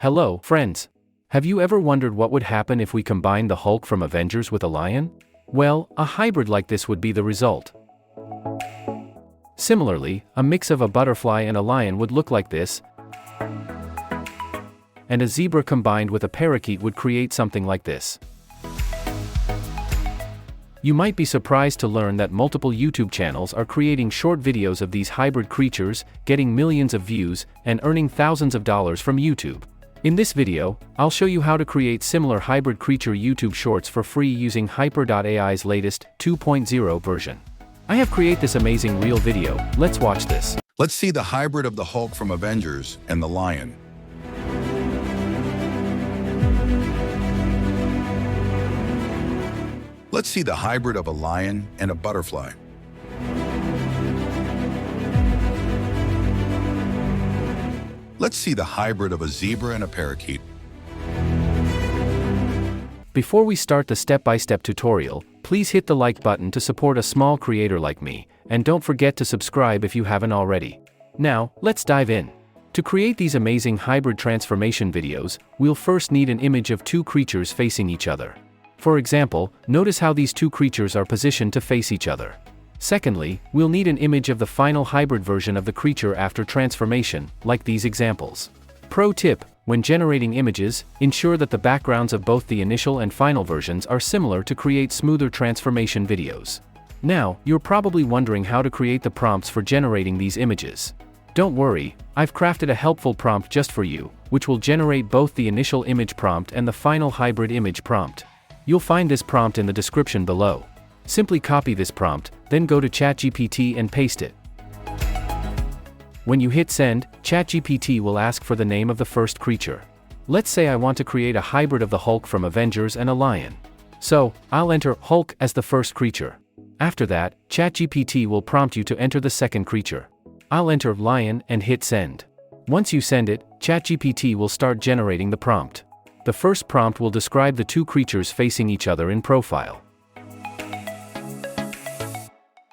Hello, friends. Have you ever wondered what would happen if we combined the Hulk from Avengers with a lion? Well, a hybrid like this would be the result. Similarly, a mix of a butterfly and a lion would look like this, and a zebra combined with a parakeet would create something like this. You might be surprised to learn that multiple YouTube channels are creating short videos of these hybrid creatures, getting millions of views, and earning thousands of dollars from YouTube. In this video, I'll show you how to create similar hybrid creature YouTube shorts for free using Haiper AI's latest 2.0 version. I have created this amazing real video. Let's watch this. Let's see the hybrid of the Hulk from Avengers and the lion. Let's see the hybrid of a lion and a butterfly. Let's see the hybrid of a zebra and a parakeet. Before we start the step-by-step tutorial, please hit the like button to support a small creator like me, and don't forget to subscribe if you haven't already. Now, let's dive in. To create these amazing hybrid transformation videos, we'll first need an image of two creatures facing each other. For example, notice how these two creatures are positioned to face each other. Secondly, we'll need an image of the final hybrid version of the creature after transformation, like these examples. Pro tip: when generating images, ensure that the backgrounds of both the initial and final versions are similar to create smoother transformation videos. Now, you're probably wondering how to create the prompts for generating these images. Don't worry, I've crafted a helpful prompt just for you, which will generate both the initial image prompt and the final hybrid image prompt. You'll find this prompt in the description below. Simply copy this prompt, then go to ChatGPT and paste it. When you hit send, ChatGPT will ask for the name of the first creature. Let's say I want to create a hybrid of the Hulk from Avengers and a lion. So, I'll enter Hulk as the first creature. After that, ChatGPT will prompt you to enter the second creature. I'll enter lion and hit send. Once you send it, ChatGPT will start generating the prompt. The first prompt will describe the two creatures facing each other in profile.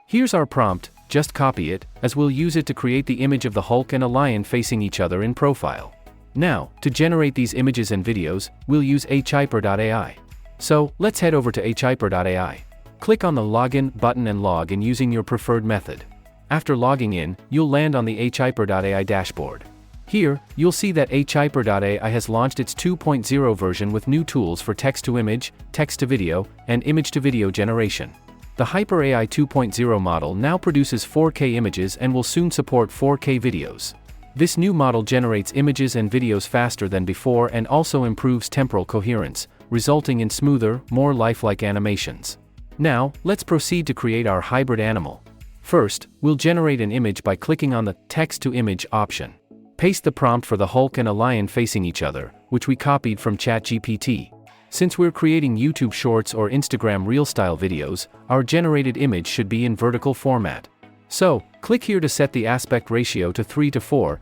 Here's our prompt, just copy it, as we'll use it to create the image of the Hulk and a lion facing each other in profile. Now, to generate these images and videos, we'll use Haiper AI. So, let's head over to Haiper AI. Click on the Login button and log in using your preferred method. After logging in, you'll land on the Haiper AI dashboard. Here, you'll see that Haiper AI has launched its 2.0 version with new tools for text-to-image, text-to-video, and image-to-video generation. The Haiper AI 2.0 model now produces 4K images and will soon support 4K videos. This new model generates images and videos faster than before and also improves temporal coherence, resulting in smoother, more lifelike animations. Now, let's proceed to create our hybrid animal. First, we'll generate an image by clicking on the Text-to-Image option. Paste the prompt for the Hulk and a lion facing each other, which we copied from ChatGPT. Since we're creating YouTube Shorts or Instagram Reel-style videos, our generated image should be in vertical format. So, click here to set the aspect ratio to 3:4.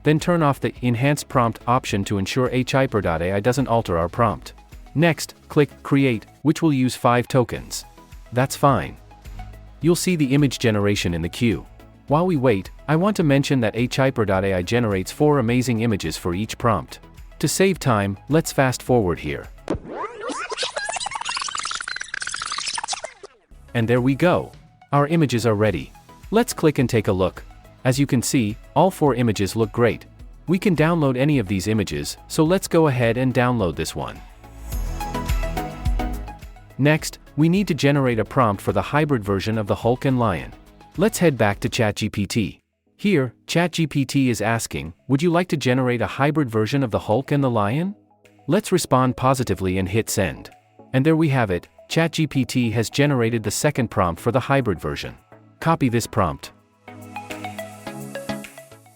Then turn off the Enhance Prompt option to ensure Haiper AI doesn't alter our prompt. Next, click Create, which will use 5 tokens. That's fine. You'll see the image generation in the queue. While we wait, I want to mention that Haiper AI generates 4 amazing images for each prompt. To save time, let's fast forward here. And there we go. Our images are ready. Let's click and take a look. As you can see, all 4 images look great. We can download any of these images, so let's go ahead and download this one. Next, we need to generate a prompt for the hybrid version of the Hulk and lion. Let's head back to ChatGPT. Here, ChatGPT is asking, would you like to generate a hybrid version of the Hulk and the lion? Let's respond positively and hit send. And there we have it, ChatGPT has generated the second prompt for the hybrid version. Copy this prompt.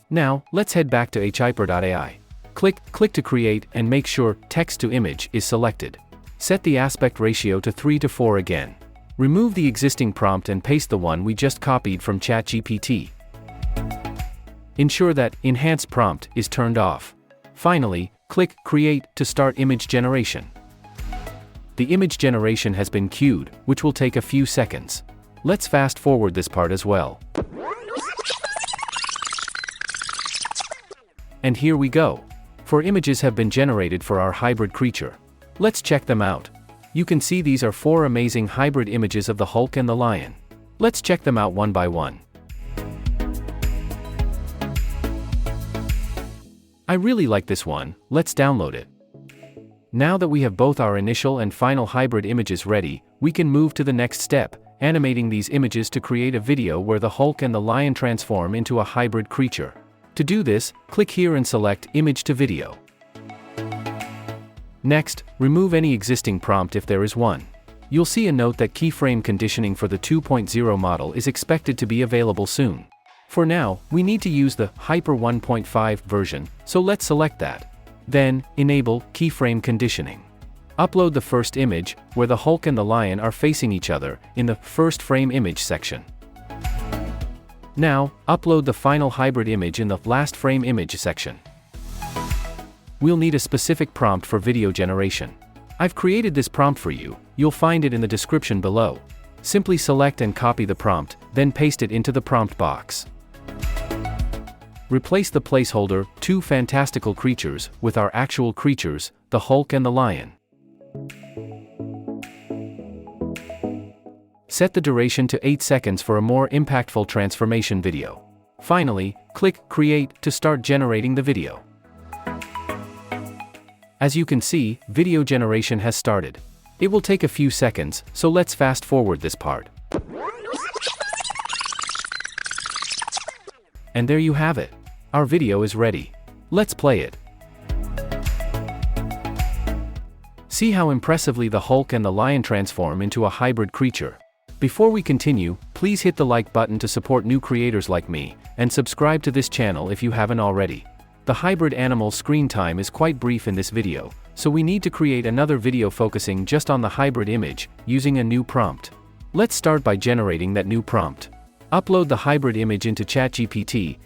Now, let's head back to Haiper AI. Click to create and make sure Text to Image is selected. Set the aspect ratio to 3:4 again. Remove the existing prompt and paste the one we just copied from ChatGPT. Ensure that Enhance Prompt is turned off. Finally, click Create to start image generation. The image generation has been queued, which will take a few seconds. Let's fast forward this part as well. And here we go. 4 images have been generated for our hybrid creature. Let's check them out. You can see these are 4 amazing hybrid images of the Hulk and the lion. Let's check them out one by one. I really like this one, let's download it. Now that we have both our initial and final hybrid images ready, we can move to the next step, animating these images to create a video where the Hulk and the lion transform into a hybrid creature. To do this, click here and select Image to Video. Next, remove any existing prompt if there is one. You'll see a note that keyframe conditioning for the 2.0 model is expected to be available soon. For now, we need to use the Haiper 1.5 version, so let's select that. Then, enable keyframe conditioning. Upload the first image, where the Hulk and the lion are facing each other, in the first frame image section. Now, upload the final hybrid image in the last frame image section. We'll need a specific prompt for video generation. I've created this prompt for you, you'll find it in the description below. Simply select and copy the prompt, then paste it into the prompt box. Replace the placeholder, 2 fantastical creatures, with our actual creatures, the Hulk and the lion. Set the duration to 8 seconds for a more impactful transformation video. Finally, click Create to start generating the video. As you can see, video generation has started. It will take a few seconds, so let's fast forward this part. And there you have it. Our video is ready. Let's play it. See how impressively the Hulk and the lion transform into a hybrid creature. Before we continue, please hit the like button to support new creators like me, and subscribe to this channel if you haven't already. The hybrid animal screen time is quite brief in this video, so we need to create another video focusing just on the hybrid image, using a new prompt. Let's start by generating that new prompt. Upload the hybrid image into ChatGPT,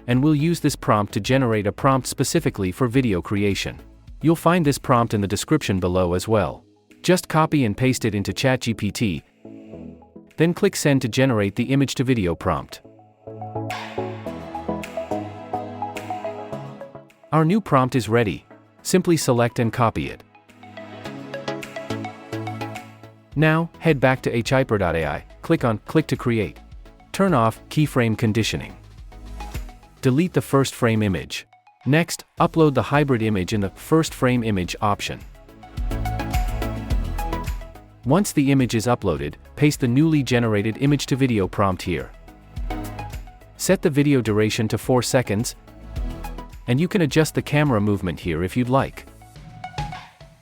and we'll use this prompt to generate a prompt specifically for video creation. You'll find this prompt in the description below as well. Just copy and paste it into ChatGPT, then click Send to generate the image to video prompt. Our new prompt is ready. Simply select and copy it. Now, head back to Haiper AI, click on Click to Create. Turn off keyframe conditioning. Delete the first frame image. Next, upload the hybrid image in the first frame image option. Once the image is uploaded, paste the newly generated image to video prompt here. Set the video duration to 4 seconds, and you can adjust the camera movement here if you'd like.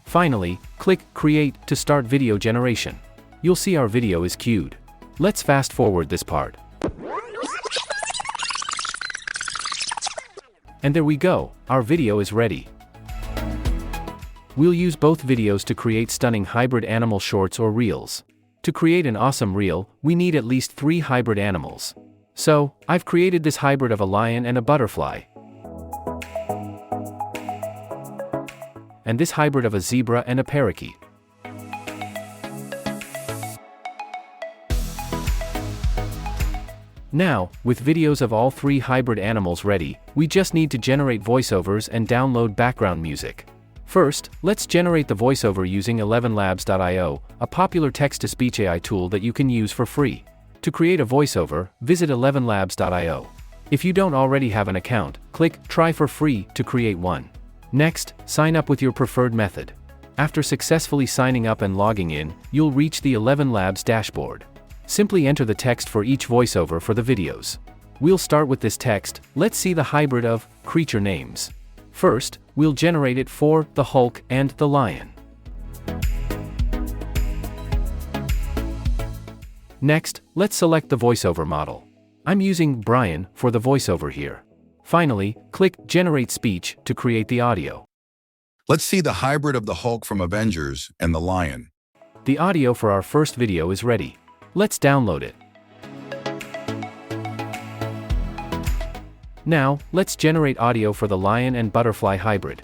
Finally, click Create to start video generation. You'll see our video is queued. Let's fast forward this part. And there we go, our video is ready. We'll use both videos to create stunning hybrid animal shorts or reels. To create an awesome reel, we need at least 3 hybrid animals. So, I've created this hybrid of a lion and a butterfly. And this hybrid of a zebra and a parakeet. Now, with videos of all 3 hybrid animals ready, we just need to generate voiceovers and download background music. First, let's generate the voiceover using 𝒂𝒂𝒕𝒆𝒔, a popular text-to-speech AI tool that you can use for free. To create a voiceover, visit 𝒂𝒂𝒕𝒆𝒔. If you don't already have an account, click Try for free to create one. Next, sign up with your preferred method. After successfully signing up and logging in, you'll reach the 𝒂𝒂𝒐 dashboard. Simply enter the text for each voiceover for the videos. We'll start with this text. Let's see the hybrid of creature names. First, we'll generate it for the Hulk and the lion. Next, let's select the voiceover model. I'm using Brian for the voiceover here. Finally, click Generate Speech to create the audio. Let's see the hybrid of the Hulk from Avengers and the lion. The audio for our first video is ready. Let's download it. Now, let's generate audio for the lion and butterfly hybrid.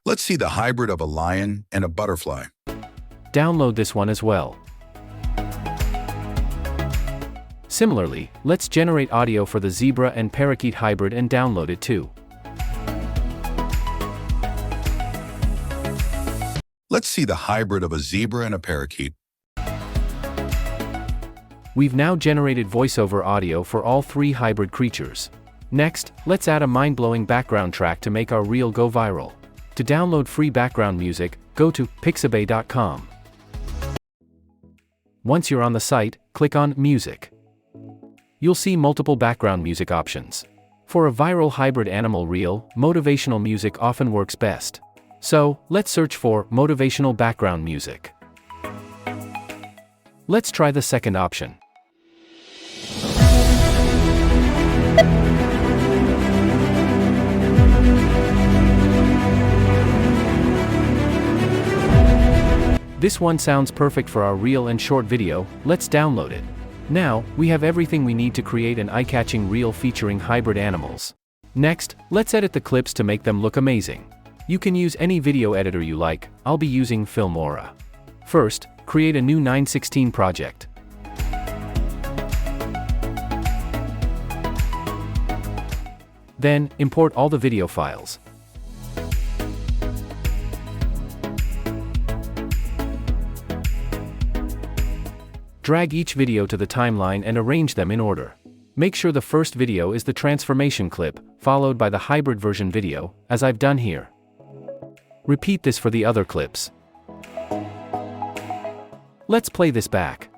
Let's see the hybrid of a lion and a butterfly. Download this one as well. Similarly, let's generate audio for the zebra and parakeet hybrid and download it too. Let's see the hybrid of a zebra and a parakeet. We've now generated voiceover audio for all three hybrid creatures. Next, let's add a mind-blowing background track to make our reel go viral. To download free background music, go to 𝒖𝒔𝒕.com. Once you're on the site, click on Music. You'll see multiple background music options. For a viral hybrid animal reel, motivational music often works best. So, let's search for motivational background music. Let's try the second option. This one sounds perfect for our reel and short video. Let's download it. Now, we have everything we need to create an eye-catching reel featuring hybrid animals. Next, let's edit the clips to make them look amazing. You can use any video editor you like. I'll be using Filmora. First, create a new 916 project. Then, import all the video files. Drag each video to the timeline and arrange them in order. Make sure the first video is the transformation clip, followed by the hybrid version video, as I've done here. Repeat this for the other clips. Let's play this back.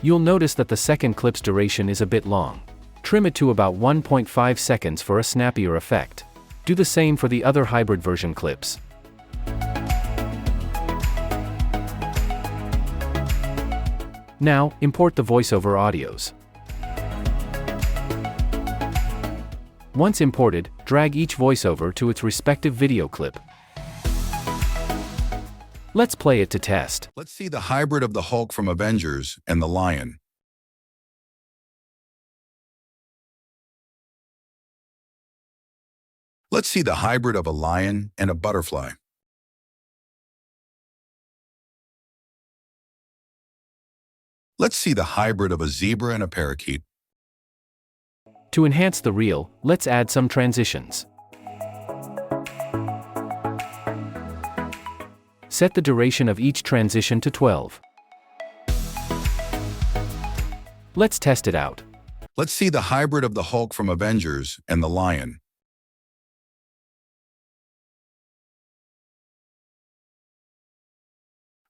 You'll notice that the second clip's duration is a bit long. Trim it to about 1.5 seconds for a snappier effect. Do the same for the other hybrid version clips. Now, import the voiceover audios. Once imported, drag each voiceover to its respective video clip. Let's play it to test. Let's see the hybrid of the Hulk from Avengers and the lion. Let's see the hybrid of a lion and a butterfly. Let's see the hybrid of a zebra and a parakeet. To enhance the reel, let's add some transitions. Set the duration of each transition to 12. Let's test it out. Let's see the hybrid of the Hulk from Avengers and the lion.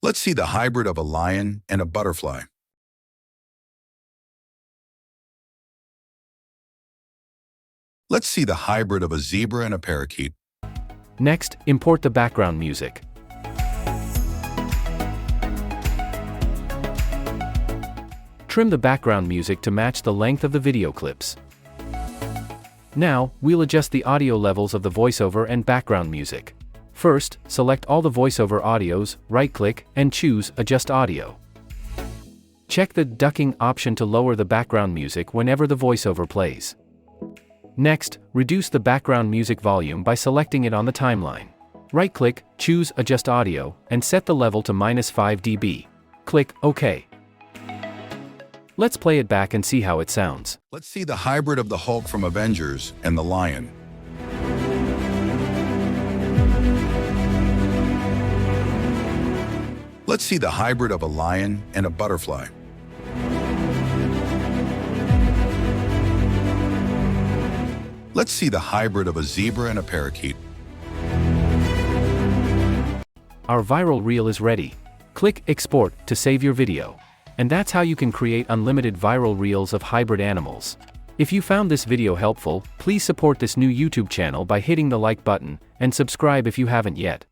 Let's see the hybrid of a lion and a butterfly. Let's see the hybrid of a zebra and a parakeet. Next, import the background music. Trim the background music to match the length of the video clips. Now, we'll adjust the audio levels of the voiceover and background music. First, select all the voiceover audios, right-click, and choose Adjust Audio. Check the ducking option to lower the background music whenever the voiceover plays. Next, reduce the background music volume by selecting it on the timeline. Right-click, choose Adjust Audio, and set the level to -5 dB. Click OK. Let's play it back and see how it sounds. Let's see the hybrid of the Hulk from Avengers and the lion. Let's see the hybrid of a lion and a butterfly. Let's see the hybrid of a zebra and a parakeet. Our viral reel is ready. Click Export to save your video. And that's how you can create unlimited viral reels of hybrid animals. If you found this video helpful, please support this new YouTube channel by hitting the like button, and subscribe if you haven't yet.